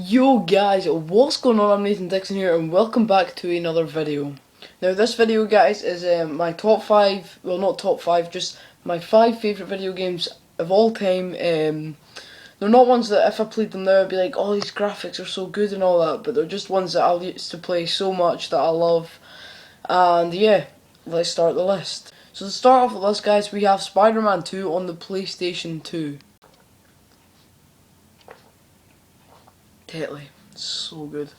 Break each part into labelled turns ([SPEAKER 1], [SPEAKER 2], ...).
[SPEAKER 1] Yo guys, what's going on? I'm Nathan Dixon here and welcome back to another video. Now this video guys is my top 5, well not top 5, just my 5 favourite video games of all time. They're not ones that if I played them now I'd be like, oh these graphics are so good and all that, but they're just ones that I used to play so much that I love. And yeah, let's start the list. So to start off with this guys, we have Spider-Man 2 on the PlayStation 2. Totally, so good.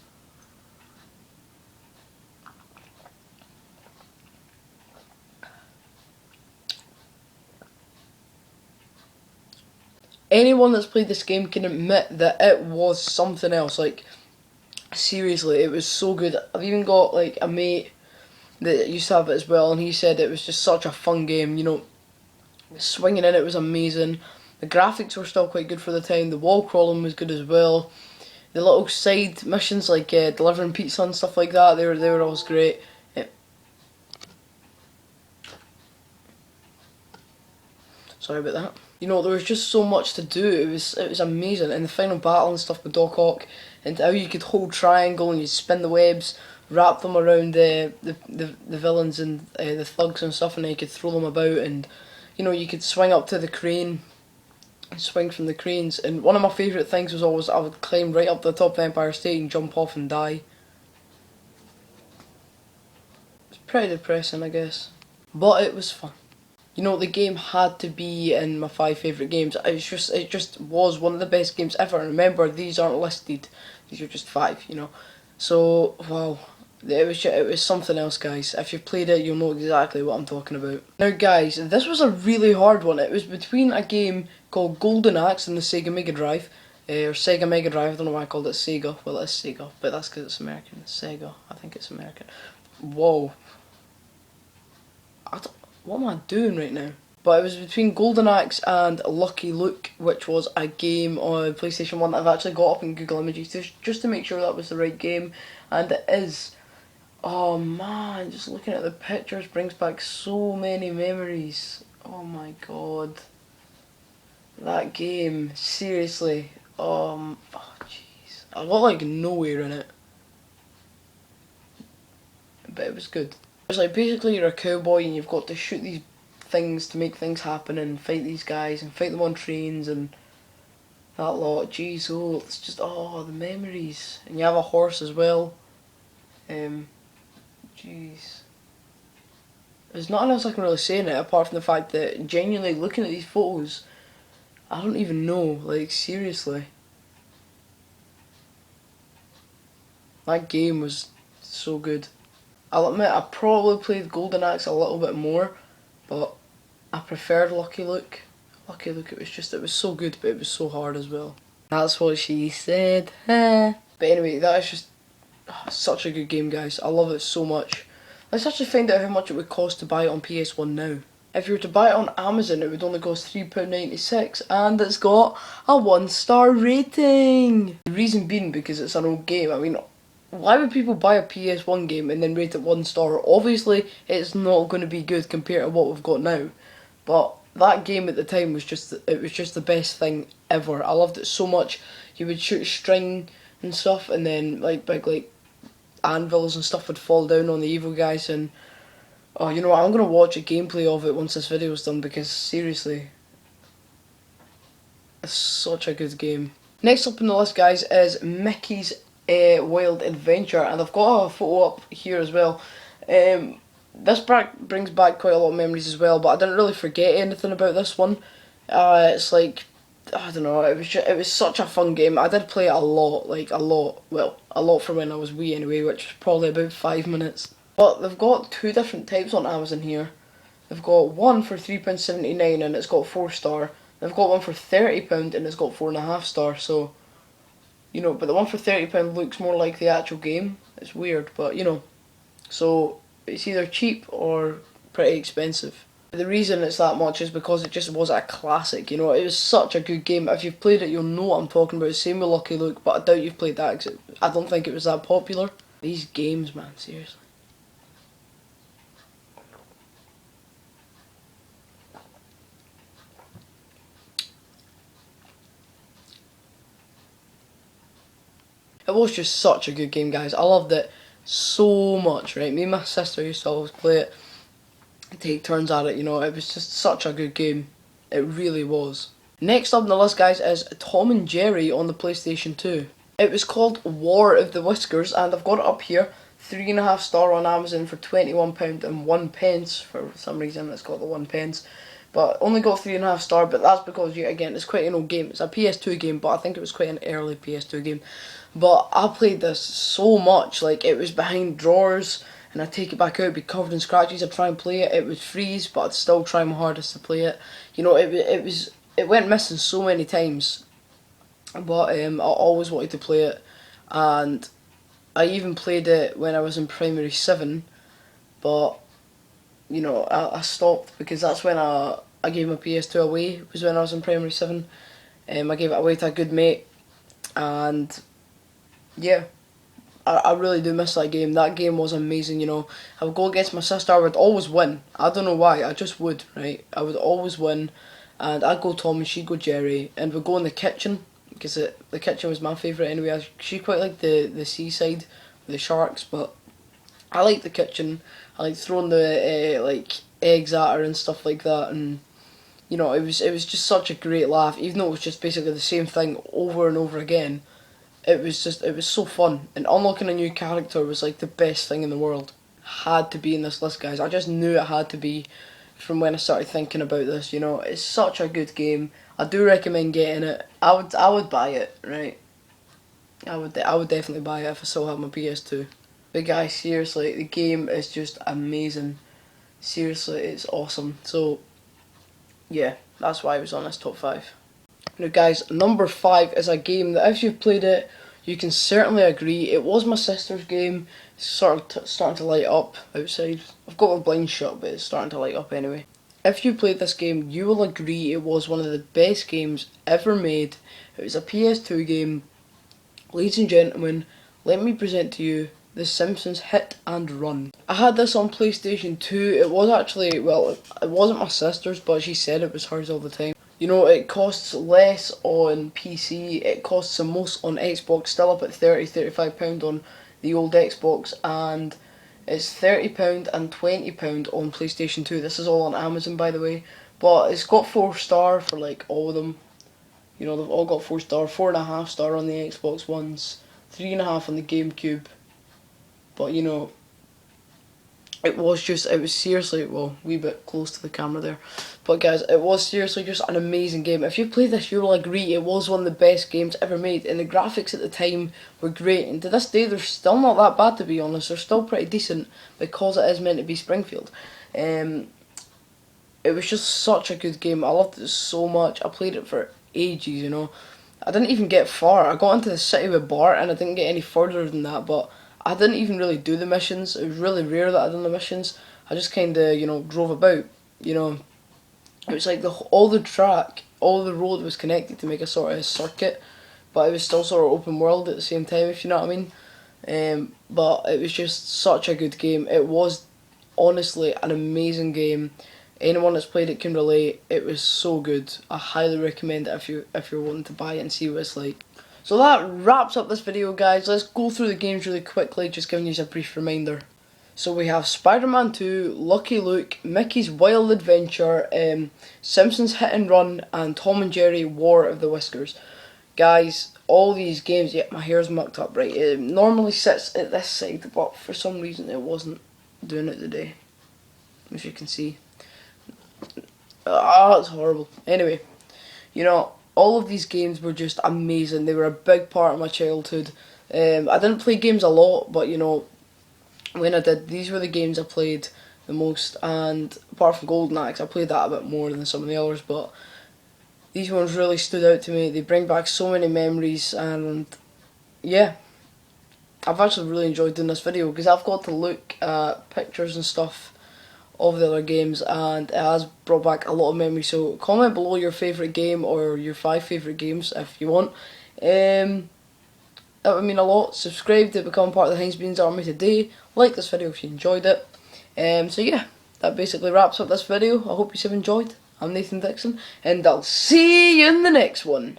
[SPEAKER 1] Anyone that's played this game can admit that it was something else. Like, seriously, it was so good. I've even got like a mate that used to have it as well, and he said it was just such a fun game. You know, swinging in it was amazing. The graphics were still quite good for the time. The wall crawling was good as well. The little side missions like delivering pizza and stuff like that, they were always great. Sorry about that. You know, there was just so much to do. It was amazing, and the final battle and stuff with Doc Ock, and how you could hold triangle and you spin the webs, wrap them around the villains and the thugs and stuff, and then you could throw them about, and you know you could swing up to the crane, and swing from the cranes. And one of my favourite things was always I would climb right up the top of Empire State and jump off and die. It's pretty depressing, I guess, but it was fun. You know, the game had to be in my 5 favourite games. It just was one of the best games ever. And remember, these aren't listed; these are just 5. You know, so wow, it was something else, guys. If you've played it, you'll know exactly what I'm talking about. Now, guys, this was a really hard one. It was between a game called Golden Axe and the Sega Mega Drive, or Sega Mega Drive. I don't know why I called it Sega. Well, it's Sega, but that's because it's American. Sega, I think it's American. Whoa. What am I doing right now? But it was between Golden Axe and Lucky Luke, which was a game on PlayStation 1 that I've actually got up in Google Images just to make sure that was the right game, and it is. Oh man, just looking at the pictures brings back so many memories. Oh my god. That game, seriously. Oh jeez. I got like nowhere in it. But it was good. It's like basically you're a cowboy and you've got to shoot these things to make things happen and fight these guys and fight them on trains and that lot. Jeez, oh, it's just the memories. And you have a horse as well. Jeez. There's nothing else I can really say in it apart from the fact that genuinely looking at these photos, I don't even know. Like seriously, that game was so good. I'll admit I probably played Golden Axe a little bit more, but I preferred Lucky Luke. Lucky Luke, it was so good, but it was so hard as well. That's what she said. But anyway, that is just such a good game, guys. I love it so much. Let's actually find out how much it would cost to buy it on PS1 now. If you were to buy it on Amazon, it would only cost £3.96, and it's got a 1-star rating. The reason being because it's an old game. I mean, why would people buy a PS1 game and then rate it 1 star? Obviously, it's not going to be good compared to what we've got now. But that game at the time was just the best thing ever. I loved it so much. You would shoot string and stuff, and then like big like anvils and stuff would fall down on the evil guys. And oh, you know what? I'm gonna watch a gameplay of it once this video is done because seriously, it's such a good game. Next up on the list, guys, is Mickey's Wild Adventure, and I've got a photo up here as well. This brings back quite a lot of memories as well, but I didn't really forget anything about this one. It's like, I don't know, it was such a fun game. I did play it a lot, like a lot. Well, a lot from when I was wee anyway, which was probably about 5 minutes. But they've got 2 different types on Amazon here. They've got one for £3.79 and it's got 4 star. They've got one for £30 and it's got 4.5 star. So, you know, but the one for £30 looks more like the actual game. It's weird, but you know. So it's either cheap or pretty expensive. The reason it's that much is because it just was a classic, you know. It was such a good game. If you've played it, you'll know what I'm talking about. Same with Lucky Luke, but I doubt you've played that because I don't think it was that popular. These games, man, seriously. It was just such a good game, guys. I loved it so much, right? Me and my sister used to always play it, take turns at it, you know. It was just such a good game. It really was. Next up on the list, guys, is Tom and Jerry on the PlayStation 2. It was called War of the Whiskers, and I've got it up here. 3.5 star on Amazon for £21 and 1p. For some reason, it's got the 1p. But only got 3.5 star, but that's because, again, it's quite an old game. It's a PS2 game, but I think it was quite an early PS2 game. But I played this so much, like, it was behind drawers, and I'd take it back out, it'd be covered in scratches, I'd try and play it, it would freeze, but I'd still try my hardest to play it. You know, it went missing so many times, but I always wanted to play it, and I even played it when I was in primary 7, but, you know, I stopped because that's when I gave my PS2 away, was when I was in primary 7. I gave it away to a good mate, and yeah, I really do miss that game. That game was amazing, you know. I would go against my sister, I would always win. I don't know why, I just would, right? I would always win, and I'd go Tom and she'd go Jerry, and we'd go in the kitchen, because the kitchen was my favourite anyway. She quite liked the seaside with the sharks, but I liked the kitchen. I liked throwing the like eggs at her and stuff like that, and you know, it was just such a great laugh, even though it was just basically the same thing over and over again. It was so fun, and unlocking a new character was like the best thing in the world. Had to be in this list, guys. I just knew it had to be from when I started thinking about this, you know. It's such a good game. I do recommend getting it. I would buy it, right? I would definitely buy it if I still have my PS2. But guys, seriously, the game is just amazing. Seriously, it's awesome. So yeah, that's why it was on this top 5. Now guys, number 5 is a game that if you've played it, you can certainly agree. It was my sister's game. It's sort of starting to light up outside. I've got my blinds shut, but it's starting to light up anyway. If you played this game, you will agree it was one of the best games ever made. It was a PS2 game. Ladies and gentlemen, let me present to you The Simpsons Hit and Run. I had this on PlayStation 2. It was actually, well, it wasn't my sister's, but she said it was hers all the time. You know, it costs less on PC, it costs the most on Xbox, still up at £30–35 on the old Xbox, and it's £30 and £20 on PlayStation 2. This is all on Amazon, by the way, but it's got 4 star for like all of them. You know, they've all got 4 star, 4.5 star on the Xbox Ones, 3.5 on the GameCube, but you know, it was seriously, well, a wee bit close to the camera there. But guys, it was seriously just an amazing game. If you played this, you will agree it was one of the best games ever made. And the graphics at the time were great. And to this day, they're still not that bad, to be honest. They're still pretty decent because it is meant to be Springfield. It was just such a good game. I loved it so much. I played it for ages, you know. I didn't even get far. I got into the city with Bart and I didn't get any further than that. But I didn't even really do the missions. It was really rare that I done the missions. I just kind of, you know, drove about, you know. It was like all the road was connected to make a sort of circuit, but it was still sort of open world at the same time, if you know what I mean. But it was just such a good game. It was honestly an amazing game. Anyone that's played it can relate. It was so good. I highly recommend it if you're wanting to buy it and see what it's like. So that wraps up this video, guys. Let's go through the games really quickly, just giving you a brief reminder. So we have Spider-Man 2, Lucky Luke, Mickey's Wild Adventure, Simpsons Hit and Run, and Tom and Jerry War of the Whiskers. Guys, all these games, yeah, my hair's mucked up, right? It normally sits at this side, but for some reason it wasn't doing it today. As you can see. Ah, it's horrible. Anyway, you know, all of these games were just amazing. They were a big part of my childhood. I didn't play games a lot, but you know, when I did, these were the games I played the most, and apart from Golden Axe, I played that a bit more than some of the others, but these ones really stood out to me. They bring back so many memories, and yeah, I've actually really enjoyed doing this video, because I've got to look at pictures and stuff of the other games, and it has brought back a lot of memories. So comment below your favourite game, or your 5 favourite games if you want. That would mean a lot. Subscribe to become part of the Heinz Beans Army today. Like this video if you enjoyed it. So yeah, that basically wraps up this video. I hope you have enjoyed. I'm Nathan Dixon, and I'll see you in the next one.